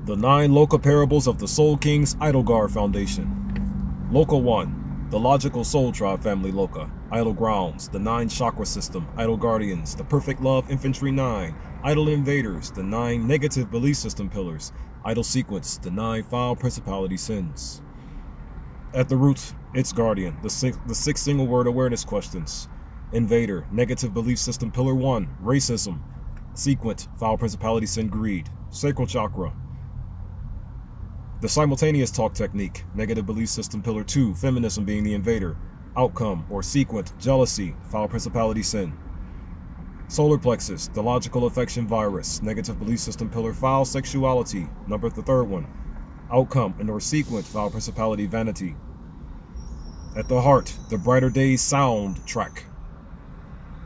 The 9 Loka Parables of the Soul King's Idyll Foundation. Loka 1. The Logical Soul Tribe Family Loka. Idyll Grounds. The 9 Chakra System. Idyll Guardians. The Perfect Love Infantry 9. Idyll Invaders. The 9 Negative Belief System Pillars. Idyll Sequence. The 9 Foul Principality Sins. At the root, it's Guardian. The 6 single word awareness questions. Invader. Negative Belief System Pillar 1. Racism. Sequent. Foul Principality Sin Greed. Sacral Chakra. The simultaneous talk technique, negative belief system pillar 2, feminism being the invader, outcome or sequent, jealousy, foul principality sin. Solar plexus, the logical affection virus, negative belief system pillar foul sexuality, number the 3rd one, outcome and or sequent, foul principality vanity. At the heart, the brighter days sound track.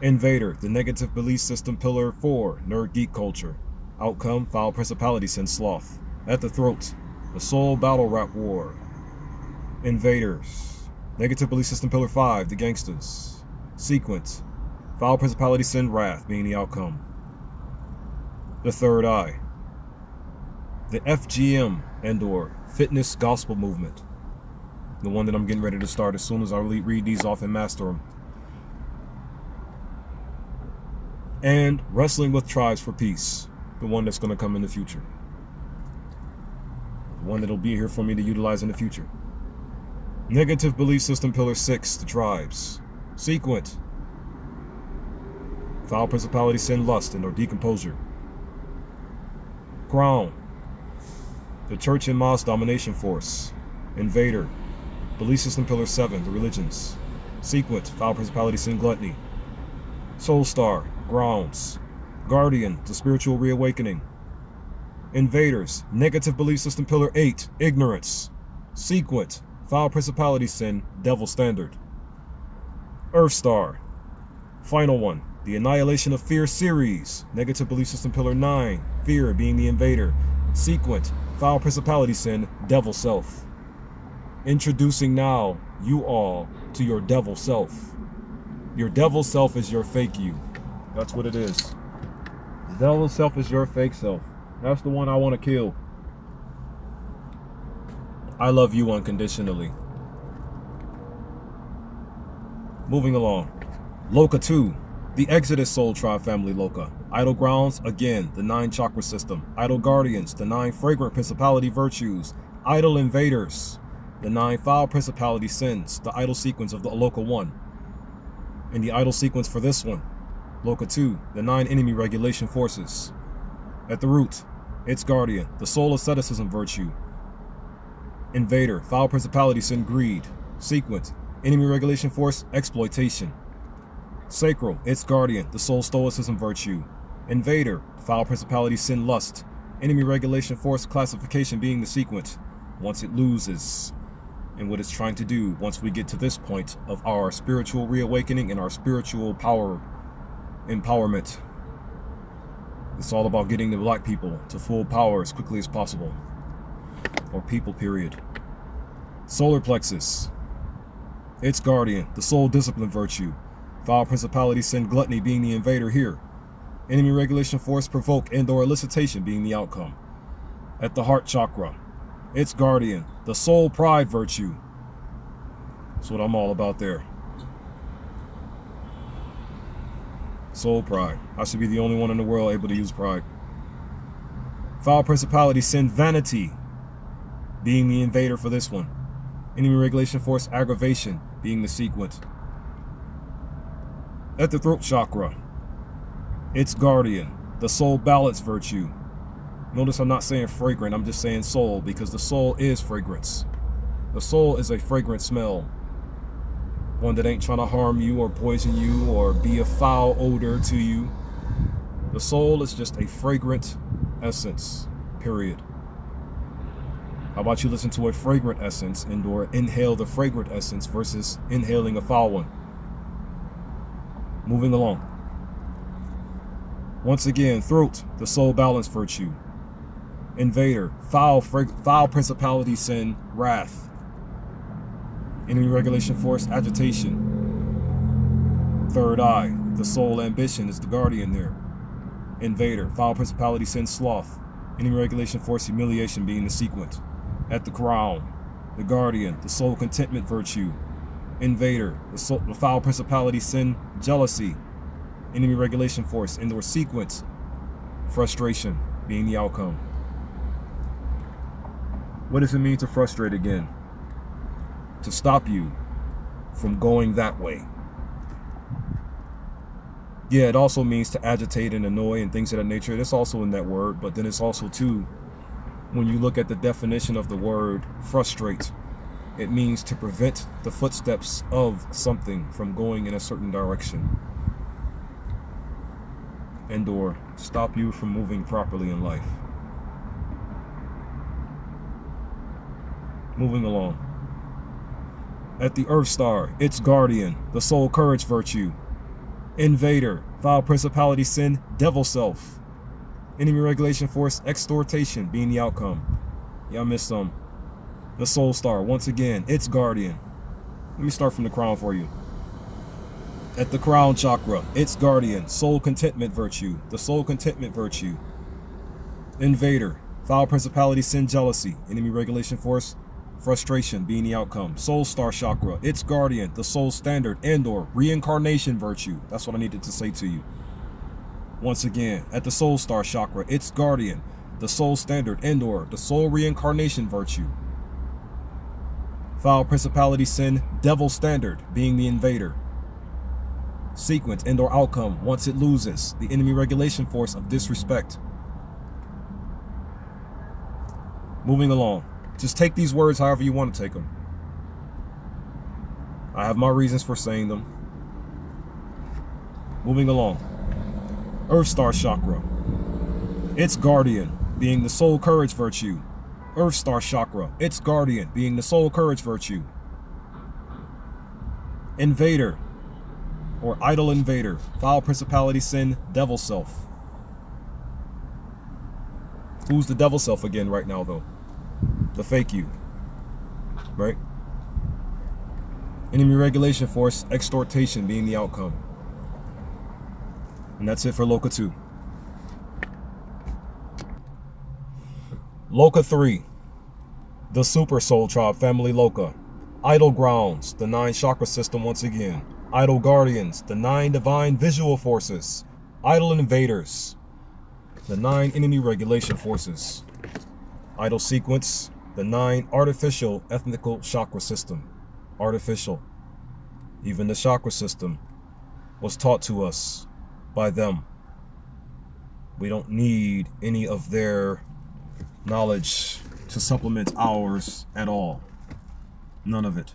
Invader, the negative belief system pillar 4, nerd geek culture, outcome, foul principality sin sloth. At the throat, the soul battle rap war. Invaders. Negative belief system pillar 5, the gangsters. Sequence. Foul principality sin wrath being the outcome. The third eye. The FGM and or fitness gospel movement. The one that I'm getting ready to start as soon as I read these off and master them. And wrestling with tribes for peace. The one that's going to come in the future. One that'll be here for me to utilize in the future. Negative belief system pillar 6, the tribes. Sequent. Foul principality sin lust and or decomposure. Crown. The church and mosque domination force. Invader. Belief system pillar 7, the religions. Sequent. Foul principality sin gluttony. Soul star. Grounds. Guardian. The spiritual reawakening. Invaders, negative belief system pillar 8, ignorance. Sequent, foul principality sin, devil standard. Earth star, final one, the annihilation of fear series, negative belief system pillar 9, fear being the invader. Sequent, foul principality sin, devil self. Introducing now you all to your devil self. Your devil self is your fake you. That's what it is. The devil self is your fake self. That's the one I want to kill. I love you unconditionally. Moving along. Loka 2. The Exodus Soul Tribe Family Loka. Idyll Grounds, again, the 9 Chakra System. Idyll Guardians, the 9 Fragrant Principality Virtues. Idyll Invaders, the 9 Foul Principality Sins. The Idyll Sequence of the Loka 1. And the Idyll Sequence for this one. Loka 2. The 9 Enemy Regulation Forces. At the root, its Guardian, the soul asceticism virtue. Invader, foul principality sin greed. Sequence, enemy regulation force exploitation. Sacral, its Guardian, the soul stoicism virtue. Invader, foul principality sin lust. Enemy regulation force classification being the sequence once it loses. And what it's trying to do once we get to this point of our spiritual reawakening and our spiritual power empowerment. It's all about getting the black people to full power as quickly as possible. Or people, period. Solar plexus. Its Guardian, the soul discipline virtue. Foul principality sin gluttony being the invader here. Enemy regulation force provoke and or elicitation being the outcome. At the heart chakra. Its Guardian, the soul pride virtue. That's what I'm all about there. Soul pride. I should be the only one in the world able to use pride. Foul principality sin vanity being the invader for this one. Enemy regulation force aggravation being the sequence. At the throat chakra, its Guardian, the soul balance virtue. Notice I'm not saying fragrant, I'm just saying soul because the soul is fragrance. The soul is a fragrant smell. One that ain't trying to harm you or poison you or be a foul odor to you. The soul is just a fragrant essence, period. How about you listen to a fragrant essence and or inhale the fragrant essence versus inhaling a foul one? Moving along. Once again, throat, the soul balance virtue. Invader, foul principality sin, wrath. Enemy regulation force agitation. Third eye, the soul ambition is the Guardian there. Invader, foul principality sin sloth. Enemy regulation force humiliation being the sequent. At the crown, the guardian, the soul contentment virtue. Invader, the foul principality sin, jealousy. Enemy regulation force, indoor sequence. Frustration being the outcome. What does it mean to frustrate again? To stop you from going that way. Yeah, it also means to agitate and annoy and things of that nature. That's also in that word, but then it's also too, when you look at the definition of the word frustrate, it means to prevent the footsteps of something from going in a certain direction. And or stop you from moving properly in life. Moving along. At the Earth Star, its guardian, the soul courage virtue. Invader, foul principality sin, devil self. Enemy regulation force, extortation being the outcome. Yeah, I missed some. The Soul Star, once again, its guardian. Let me start from the crown for you. At the crown chakra, its guardian, soul contentment virtue. The soul contentment virtue. Invader, foul principality sin, jealousy. Enemy regulation force, frustration being the outcome. Soul Star chakra, its guardian, the soul standard and or reincarnation virtue. That's what I needed to say to you. Once again, at the Soul Star chakra, its guardian, the soul standard and or the soul reincarnation virtue. Foul principality sin, devil standard being the invader. Sequence and or outcome once it loses, the enemy regulation force of disrespect. Moving along. Just take these words however you want to take them. I have my reasons for saying them. Moving along. Earth Star chakra. Its guardian being the soul courage virtue. Earth Star chakra. Its guardian being the soul courage virtue. Invader or idol invader. Foul principality sin, devil self. Who's the devil self again right now though? The fake you, right? Enemy regulation force, extortation being the outcome. And that's it for Loka 2. Loka 3, the Super Soul Tribe Family Loka. Idyll Grounds, the 9 chakra system once again. Idyll Guardians, the 9 divine visual forces. Idyll Invaders, the 9 enemy regulation forces. Idyll Sequence, the 9 artificial ethnical chakra system. Artificial. Even the chakra system was taught to us by them. We don't need any of their knowledge to supplement ours at all. None of it.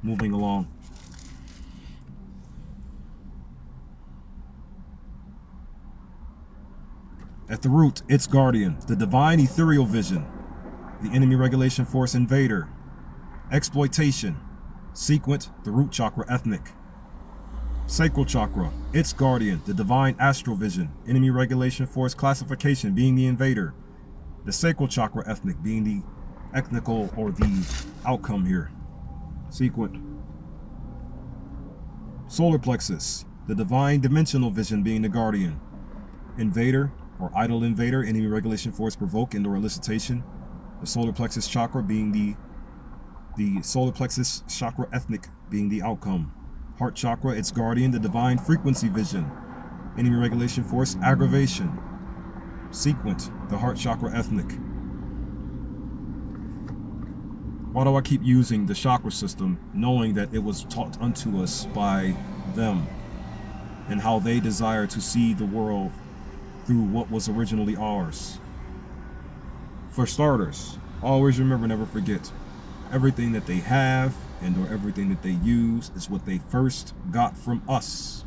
Moving along. At the root, its guardian, the divine ethereal vision. The enemy regulation force invader. Exploitation. Sequent, the root chakra ethnic. Sacral chakra, its guardian, the divine astral vision. Enemy regulation force classification being the invader. The sacral chakra ethnic being the ethnical or the outcome here. Sequent. Solar plexus, the divine dimensional vision being the guardian. Invader or idol invader, enemy regulation force provoke and or elicitation. The solar plexus chakra being the solar plexus chakra ethnic being the outcome. Heart chakra, its guardian, the divine frequency vision. Enemy regulation force aggravation. Sequent, the heart chakra ethnic. Why do I keep using the chakra system, knowing that it was taught unto us by them and how they desire to see the world through what was originally ours? For starters, always remember, never forget, everything that they have and or everything that they use is what they first got from us.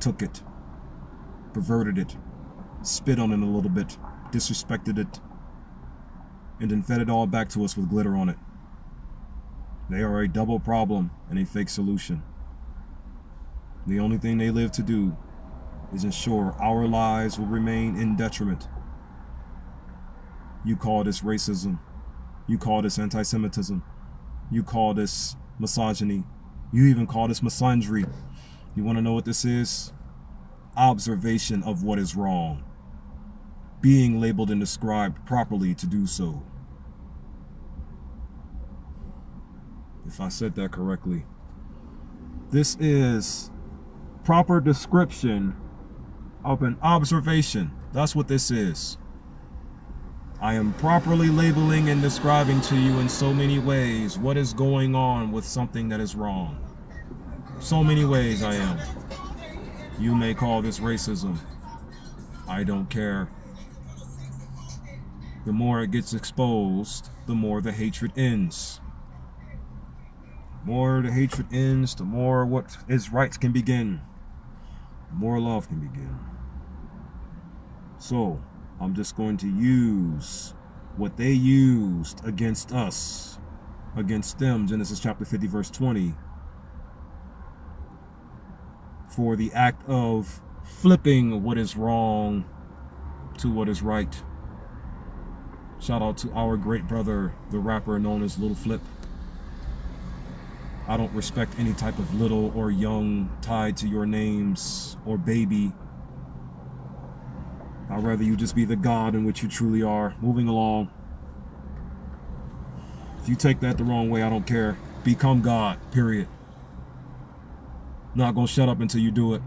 Took it, perverted it, spit on it a little bit, disrespected it, and then fed it all back to us with glitter on it. They are a double problem and a fake solution. The only thing they live to do is ensure our lives will remain in detriment. You call this racism. You call this anti-Semitism. You call this misogyny. You even call this misandry. You want to know what this is? Observation of what is wrong. being labeled and described properly to do so. If I said that correctly. This is proper description of an observation. That's what this is. I am properly labeling and describing to you in so many ways what is going on with something that is wrong. So many ways I am. You may call this racism. I don't care. The more it gets exposed, the more the hatred ends. The more the hatred ends, the more what is right can begin. The more love can begin. So, I'm just going to use what they used against us, against them, Genesis chapter 50, verse 20, for the act of flipping what is wrong to what is right. Shout out to our great brother, the rapper known as Little Flip. I don't respect any type of little or young tied to your names or baby. I'd rather you just be the God in which you truly are. Moving along. If you take that the wrong way, I don't care. Become God, period. Not gonna shut up until you do it.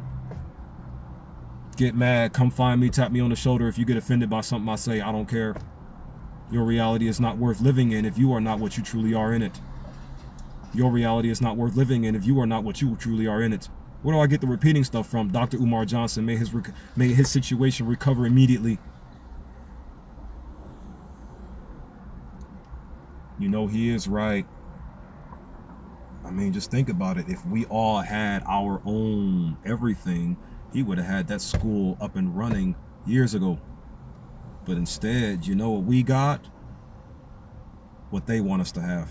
Get mad, come find me, tap me on the shoulder if you get offended by something I say. I don't care. Your reality is not worth living in if you are not what you truly are in it. Your reality is not worth living in if you are not what you truly are in it. Where do I get the repeating stuff from? Dr. Umar Johnson made his situation recover immediately. You know, he is right. I mean, just think about it. If we all had our own everything, he would have had that school up and running years ago. But instead, you know what we got? What they want us to have.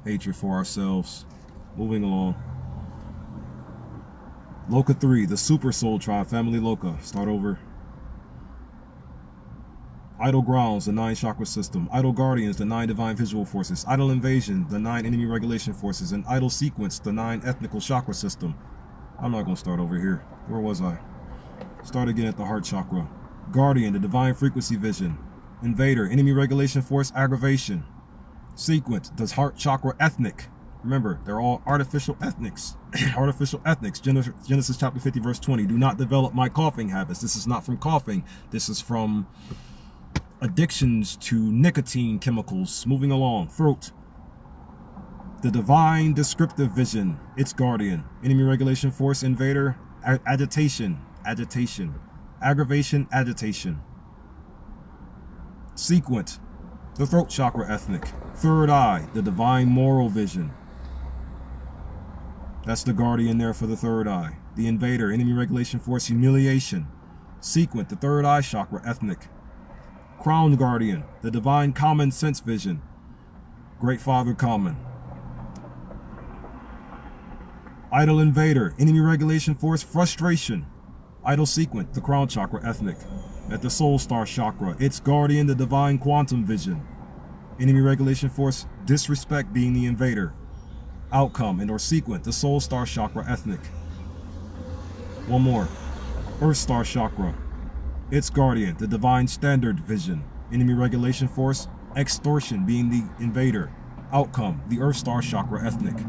Hatred for ourselves. Moving along. Loka 3, the Super Soul Tribe, Family Loka. Start over. Idyll Grounds, the 9 chakra system. Idyll Guardians, the 9 divine visual forces. Idyll Invasion, the 9 enemy regulation forces. And Idyll Sequence, the 9 ethnical chakra system. I'm not going to start over here. Where was I? Start again at the heart chakra. Guardian, the divine frequency vision. Invader, enemy regulation force aggravation. Sequence, the heart chakra ethnic. Remember, they're all artificial ethnics. Artificial ethnics. Genesis chapter 50, verse 20. Do not develop my coughing habits. This is not from coughing. This is from addictions to nicotine chemicals. Moving along. Throat. The divine descriptive vision. Its guardian. Enemy regulation force invader. Agitation. Agitation. Aggravation. Agitation. Sequent. The throat chakra ethnic. Third eye. The divine moral vision. That's the guardian there for the third eye. The invader, enemy regulation force, humiliation. Sequent, the third eye chakra, ethnic. Crown guardian, the divine common sense vision. Great Father common. Idyll invader, enemy regulation force, frustration. Idyll sequent, the crown chakra, ethnic. At the soul star chakra, its guardian, the divine quantum vision. Enemy regulation force, disrespect being the invader. Outcome and or sequent, the soul star chakra, ethnic. One more. Earth star chakra. Its guardian, the divine standard vision. Enemy regulation force, extortion being the invader. Outcome, the earth star chakra, ethnic.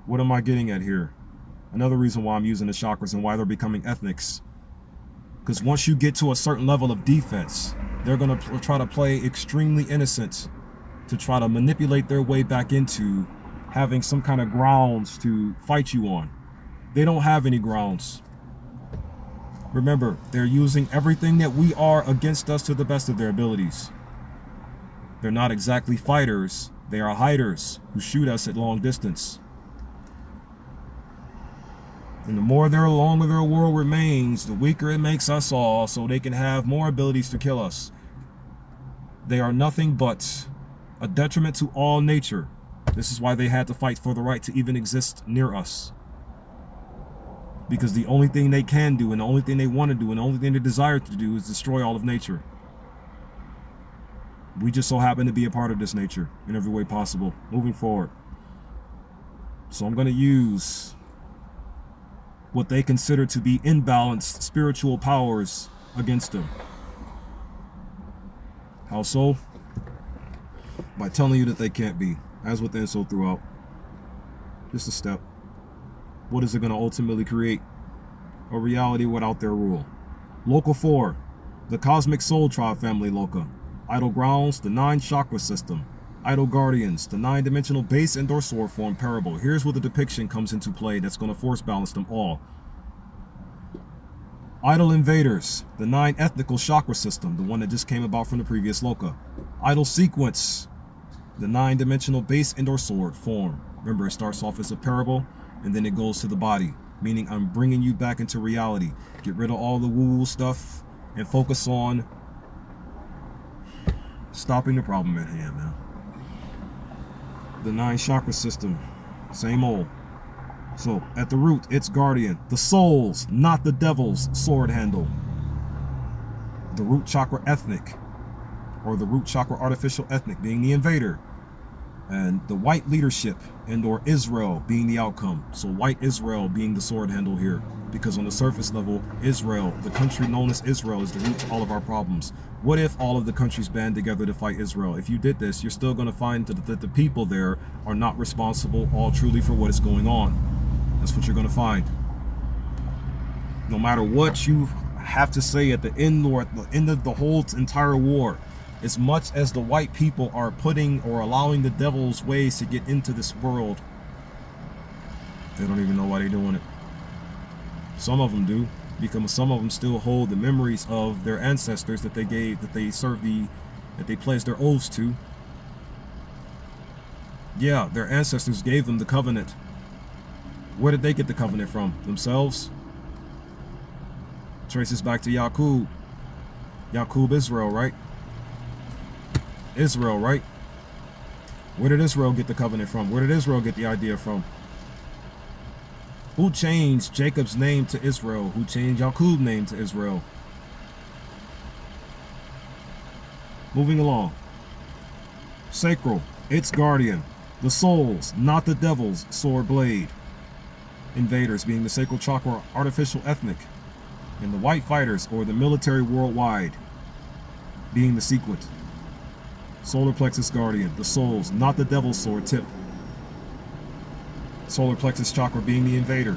What am I getting at here? Another reason why I'm using the chakras and why they're becoming ethnics. Because once you get to a certain level of defense, they're going to try to play extremely innocent to try to manipulate their way back into having some kind of grounds to fight you on. They don't have any grounds. Remember, they're using everything that we are against us to the best of their abilities. They're not exactly fighters. They are hiders who shoot us at long distance. And the longer their world remains, the weaker it makes us all, so they can have more abilities to kill us. They are nothing but a detriment to all nature. This is why they had to fight for the right to even exist near us. Because the only thing they can do, and the only thing they want to do, and the only thing they desire to do is destroy all of nature. We just so happen to be a part of this nature in every way possible. Moving forward. So I'm going to use what they consider to be imbalanced spiritual powers against them. How so? By telling you that they can't be, as within, so throughout. Just a step. What is it going to ultimately create? A reality without their rule. Loka 4, the Cosmic Soul Tribe Family Loka. Idyll Grounds, the 9 Chakra System. Idyll Guardians, the 9-dimensional base and or sword form parable. Here's where the depiction comes into play that's going to force balance them all. Idyll Invaders, the 9 ethnical chakra system, the one that just came about from the previous Loka. Idyll Sequence, the 9-dimensional base and or sword form. Remember, it starts off as a parable and then it goes to the body, meaning I'm bringing you back into reality. Get rid of all the woo-woo stuff and focus on stopping the problem at hand, man. The 9 chakra system, same old. So, at the root, it's guardian. The soul's, not the devil's, sword handle. The root chakra ethnic, or the root chakra artificial ethnic, being the invader. And the white leadership and or Israel being the outcome. So white Israel being the sword handle here. Because on the surface level, Israel, the country known as Israel, is the root to all of our problems. What if all of the countries band together to fight Israel? If you did this, you're still going to find that the people there are not responsible all truly for what is going on. That's what you're going to find. No matter what you have to say at the end or at the end of the whole entire war, as much as the white people are putting or allowing the devil's ways to get into this world, they don't even know why they're doing it. Some of them do, because some of them still hold the memories of their ancestors that they pledged their oaths to. Yeah, their ancestors gave them the covenant. Where did they get the covenant from? Themselves? Traces back to Yaqub. Yaqub, Israel, right? Israel, right? Where did Israel get the covenant from? Where did Israel get the idea from? Who changed Jacob's name to Israel? Who changed Yaqub's name to Israel? Moving along. Sacral, its guardian. The soul's, not the devil's, sword blade. Invaders being the sacral chakra artificial ethnic. And the white fighters, or the military worldwide, being the sequent. Solar plexus guardian, the soul's, not the devil's sword tip. Solar plexus chakra being the invader,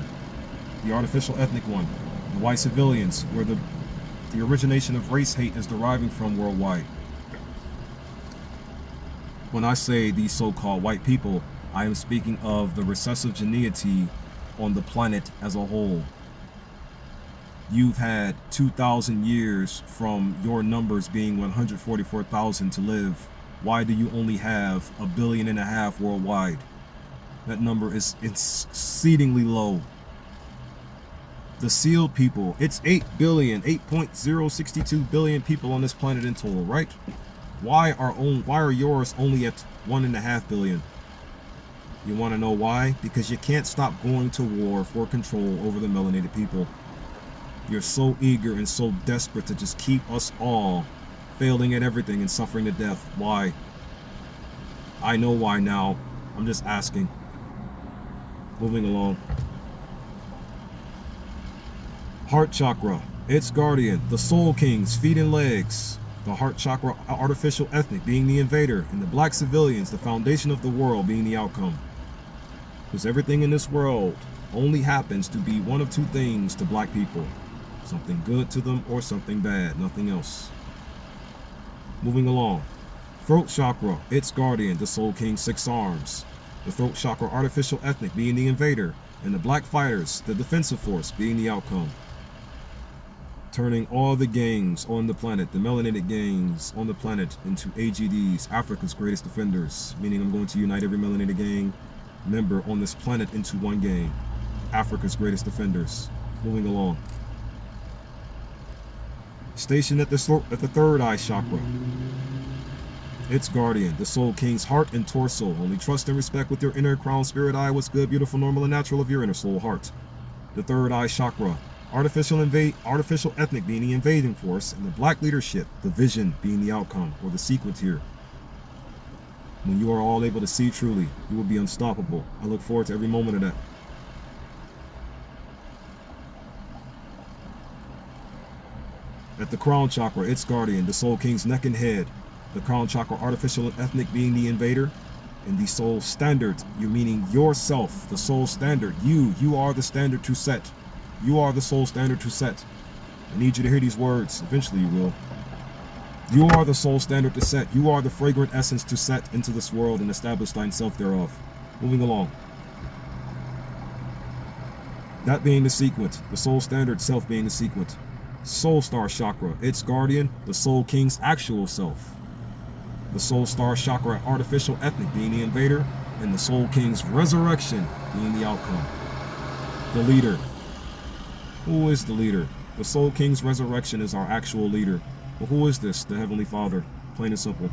the artificial ethnic one. The white civilians, where the origination of race hate is deriving from worldwide. When I say these so-called white people, I am speaking of the recessive geneity on the planet as a whole. You've had 2,000 years from your numbers being 144,000 to live. Why do you only have 1.5 billion worldwide? That number is exceedingly low. The sealed people, it's 8.062 billion people on this planet in total, right? Why are yours only at 1.5 billion? You want to know why? Because you can't stop going to war for control over the melanated people. You're so eager and so desperate to just keep us all failing at everything and suffering to death. Why? I know why now. I'm just asking. Moving along. Heart chakra, its guardian, the soul king's feet and legs. The heart chakra artificial ethnic being the invader, and the black civilians, the foundation of the world, being the outcome. Because everything in this world only happens to be one of two things to black people. Something good to them or something bad, nothing else. Moving along. Throat chakra, its guardian, the soul king's 6 arms. The throat chakra artificial ethnic being the invader, and the black fighters, the defensive force, being the outcome. Turning all the gangs on the planet, the melanated gangs on the planet, into AGDs, Africa's greatest defenders. Meaning I'm going to unite every melanated gang member on this planet into one gang. Africa's greatest defenders. Moving along. Stationed at the third eye chakra. Its guardian, the soul king's heart and torso. Only trust and respect with your inner crown spirit eye what's good, beautiful, normal, and natural of your inner soul heart. The third eye chakra. Artificial ethnic being the invading force, and the black leadership, the vision, being the outcome, or the sequence here. When you are all able to see truly, you will be unstoppable. I look forward to every moment of that. At the crown chakra, its guardian, the soul king's neck and head. The crown chakra, artificial and ethnic, being the invader. And the soul standard, you meaning yourself, the soul standard. You are the standard to set. You are the soul standard to set. I need you to hear these words. Eventually you will. You are the soul standard to set. You are the fragrant essence to set into this world and establish thyself thereof. Moving along. That being the sequence, the soul standard self being the sequence. Soul star chakra, its guardian, the soul king's actual self. The soul star chakra, artificial ethnic, being the invader, and the soul king's resurrection being the outcome. The leader. Who is the leader? The soul king's resurrection is our actual leader. But who is this? The Heavenly Father. Plain and simple.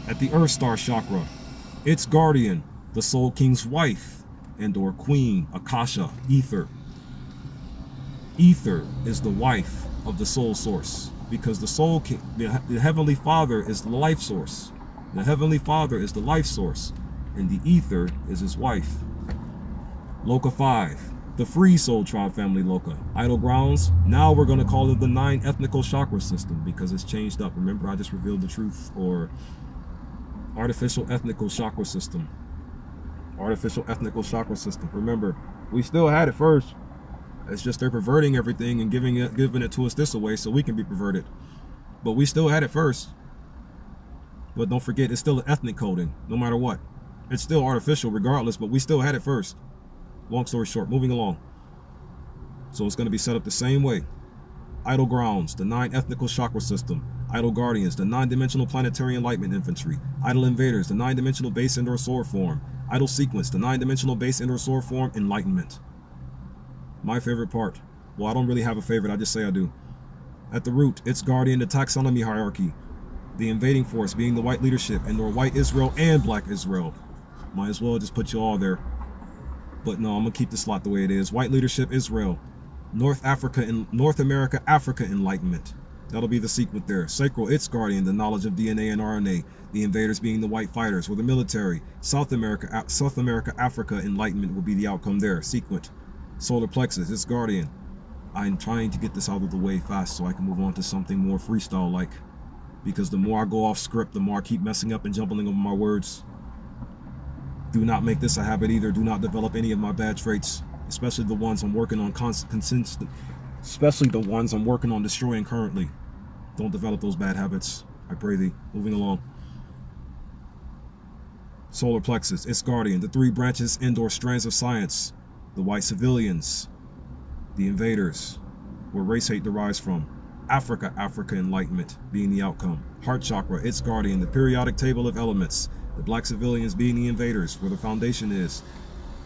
At the earth star chakra, its guardian, the soul king's wife and or queen, Akasha, ether. Ether is the wife of the soul source, because the soul king, the Heavenly Father is the life source. The Heavenly Father is the life source, and the ether is his wife. Loka 5, the free soul tribe family Loka. Idyll grounds, now we're going to call it the 9 ethnical chakra system because it's changed up. Remember, I just revealed the truth, or artificial ethnical chakra system. Artificial ethnical chakra system. Remember, we still had it first. It's just they're perverting everything and giving it to us this way so we can be perverted. But we still had it first. But don't forget, it's still an ethnic coding, no matter what. It's still artificial regardless, but we still had it first. Long story short, moving along. So it's going to be set up the same way. Idyll grounds, the 9 ethnical chakra system. Idyll guardians, the 9-dimensional planetary enlightenment infantry. Idyll invaders, the 9-dimensional base indoor sword form. Idyll sequence, the 9-dimensional base indoor sword form, enlightenment. My favorite part. Well, I don't really have a favorite, I just say I do. At the root, its guardian, the taxonomy hierarchy. The invading force being the white leadership, and or white Israel and black Israel. Might as well just put you all there. But no, I'm gonna keep the slot the way it is. White leadership, Israel. North America, Africa enlightenment. That'll be the sequence there. Sacral, its guardian, the knowledge of DNA and RNA. The invaders being the white fighters or the military. South America, Africa enlightenment will be the outcome there. Sequence. Solar plexus, its guardian. I'm trying to get this out of the way fast so I can move on to something more freestyle-like. Because the more I go off script, the more I keep messing up and jumbling over my words. Do not make this a habit either. Do not develop any of my bad traits, especially the ones I'm working on especially the ones I'm working on destroying currently. Don't develop those bad habits, I pray thee. Moving along. Solar plexus, its guardian, the 3 branches and/or strands of science. The white civilians, the invaders, where race hate derives from. Africa enlightenment being the outcome. Heart chakra, its guardian, the periodic table of elements. The black civilians being the invaders, where the foundation is.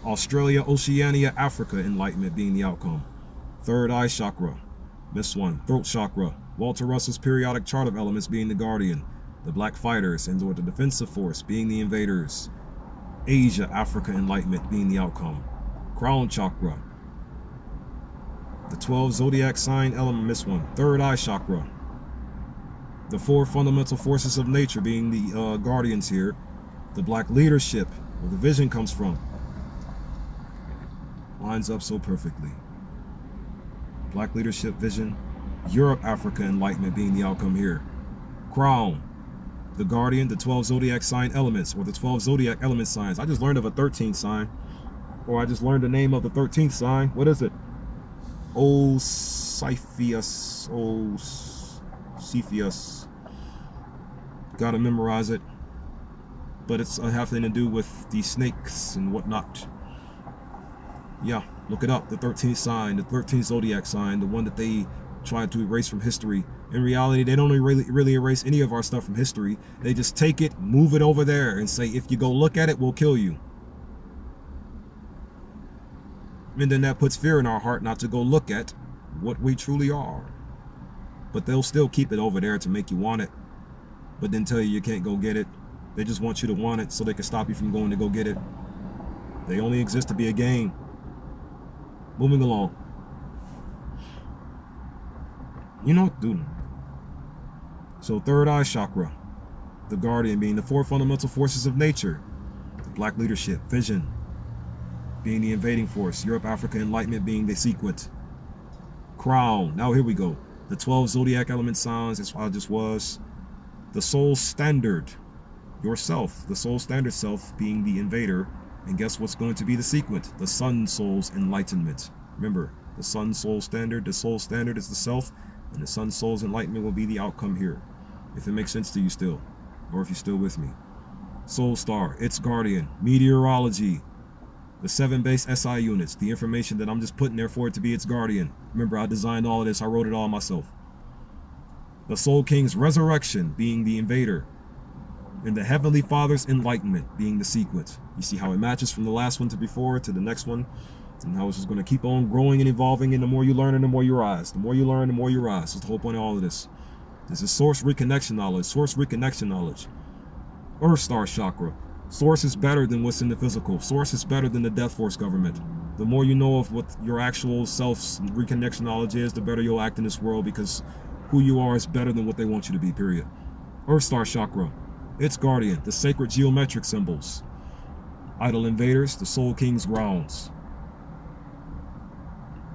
Australia, Oceania, Africa enlightenment being the outcome. Third eye chakra, this one. Throat chakra, Walter Russell's periodic chart of elements being the guardian. The black fighters and or the defensive force being the invaders. Asia, Africa enlightenment being the outcome. Crown chakra, the 12 zodiac sign element, this one. Third eye chakra, the 4 fundamental forces of nature being the guardians here. The black leadership, where the vision comes from. Lines up so perfectly. Black leadership, vision. Europe, Africa enlightenment being the outcome here. Crown, the guardian, the 12 zodiac sign elements, or the 12 zodiac element signs. I just learned of a 13th sign. Or I just learned the name of the 13th sign. What is it? Cepheus. Gotta memorize it. But it's having to do with the snakes and whatnot. Yeah, look it up. The 13th sign, the 13th zodiac sign, the one that they tried to erase from history. In reality, they don't really erase any of our stuff from history. They just take it, move it over there, and say, if you go look at it, we'll kill you. And then that puts fear in our heart not to go look at what we truly are. But they'll still keep it over there to make you want it, but then tell you can't go get it. They just want you to want it so they can stop you from going to go get it. They only exist to be a game. Moving along. You know, dude. So third eye chakra, the guardian being the 4 fundamental forces of nature. The black leadership, vision, being the invading force. Europe, Africa enlightenment being the sequence. Crown. Now here we go. The 12 zodiac element signs. That's why I just was. The soul standard. Yourself. The soul standard self being the invader. And guess what's going to be the sequence? The sun soul's enlightenment. Remember, the sun soul standard. The soul standard is the self. And the sun soul's enlightenment will be the outcome here. If it makes sense to you still. Or if you're still with me. Soul star. Its guardian. Meteorology. The 7 base SI units, the information that I'm just putting there for it to be its guardian. Remember, I designed all of this, I wrote it all myself. The Soul King's resurrection being the invader. And the Heavenly Father's enlightenment being the sequence. You see how it matches from the last one to before to the next one? And how it's just going to keep on growing and evolving, and the more you learn and the more you rise. The more you learn, the more you rise. That's the whole point of all of this. This is source reconnection knowledge. Source reconnection knowledge. Earth Star Chakra. Source is better than what's in the physical. Source is better than the Death Force government. The more you know of what your actual self's reconnection knowledge is, the better you'll act in this world, because who you are is better than what they want you to be, period. Earth Star Chakra. Its guardian. The sacred geometric symbols. Idyll invaders. The Soul King's grounds.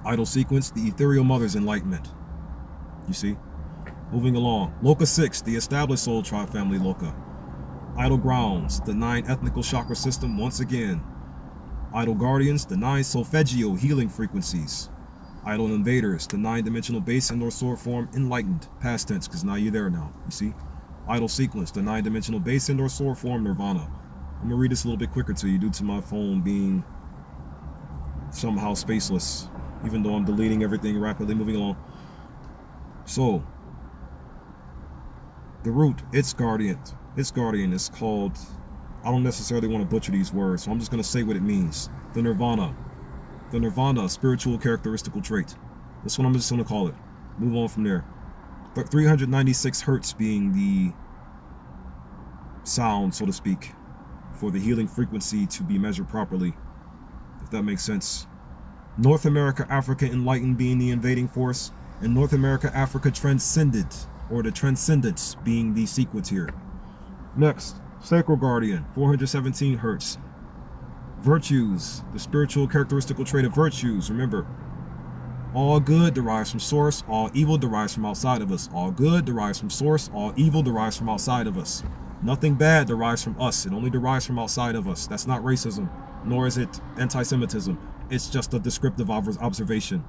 Idyll sequence. The ethereal mother's enlightenment. You see? Moving along. Loka 6. The established soul tribe family Loka. Idyll grounds, the 9 ethnical chakra system once again. Idyll guardians, the 9 solfeggio healing frequencies. Idyll invaders, the 9-dimensional base and or sword form enlightened, past tense, because now you're there now, you see? Idyll sequence, the 9-dimensional base and or sword form nirvana. I'm going to read this a little bit quicker to you due to my phone being somehow spaceless, even though I'm deleting everything rapidly, moving along. So, the root, its guardian. Its guardian is called, I don't necessarily want to butcher these words, so I'm just going to say what it means. The nirvana. The nirvana, spiritual characteristical trait. That's what I'm just going to call it. Move on from there. But 396 hertz being the sound, so to speak, for the healing frequency to be measured properly, if that makes sense. North America, Africa enlightened being the invading force, and North America, Africa transcended, or the transcendence being the sequence here. Next, Sacral Guardian, 417 hertz. Virtues, the spiritual characteristical trait of virtues. Remember, all good derives from source, all evil derives from outside of us. All good derives from source, all evil derives from outside of us. Nothing bad derives from us, it only derives from outside of us. That's not racism, nor is it anti-Semitism. It's just a descriptive observation.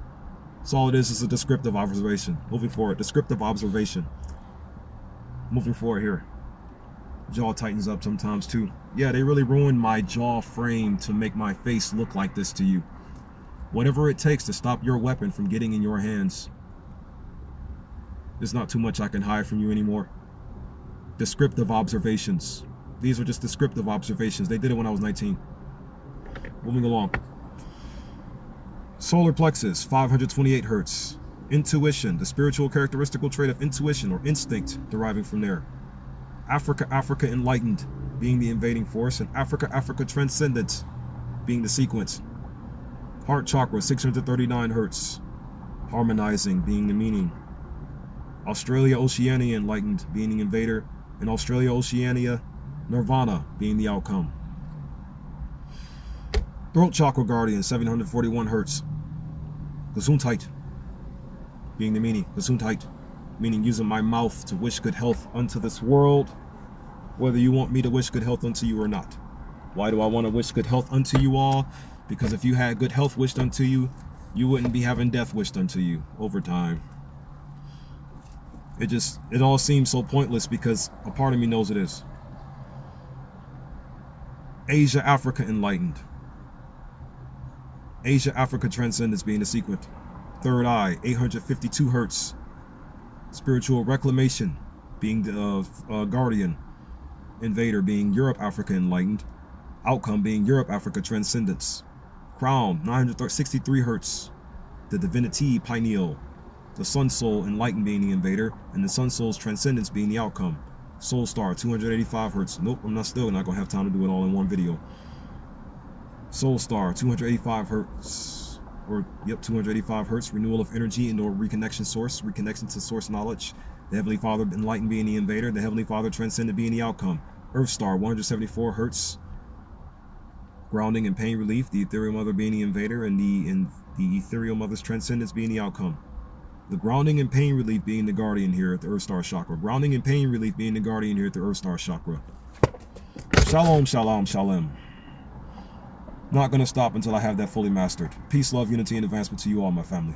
So all it is a descriptive observation. Moving forward, descriptive observation. Moving forward here. Jaw tightens up sometimes too. Yeah, they really ruined my jaw frame to make my face look like this to you. Whatever it takes to stop your weapon from getting in your hands. There's not too much I can hide from you anymore. Descriptive observations. These are just descriptive observations. They did it when I was 19. Moving along. Solar plexus, 528 hertz. Intuition, the spiritual characteristical trait of intuition or instinct deriving from there. Africa, Africa enlightened being the invading force, and Africa, Africa transcendent being the sequence. Heart chakra, 639 hertz. Harmonizing being the meaning. Australia, Oceania enlightened being the invader, and Australia, Oceania, nirvana being the outcome. Throat chakra guardian, 741 hertz. Gesundheit being the meaning. Gesundheit meaning using my mouth to wish good health unto this world, whether you want me to wish good health unto you or not. Why do I want to wish good health unto you all? Because if you had good health wished unto you, you wouldn't be having death wished unto you over time. It all seems so pointless because a part of me knows it is. Asia, Africa enlightened. Asia, Africa transcendence being the sequence. Third eye, 852 hertz. Spiritual reclamation being the guardian. Invader being Europe, Africa enlightened. Outcome being Europe, Africa transcendence. Crown, 963 hertz. The divinity pineal. The sun soul enlightened being the invader, and the sun soul's transcendence being the outcome. Soul star, 285 hertz. Nope, I'm still not gonna have time to do it all in one video. Soul star, 285 hertz. Or, yep, 285 hertz. Renewal of energy and or reconnection source. Reconnection to source knowledge. The Heavenly Father enlightened being the invader. The Heavenly Father transcendent being the outcome. Earth star, 174 hertz. Grounding and pain relief. The ethereal mother being the invader, and the ethereal mother's transcendence being the outcome. The grounding and pain relief being the guardian here at the Earth Star Chakra. Grounding and pain relief being the guardian here at the Earth Star Chakra. Shalom, shalom, shalom. Not going to stop until I have that fully mastered. Peace, love, unity, and advancement to you all, my family.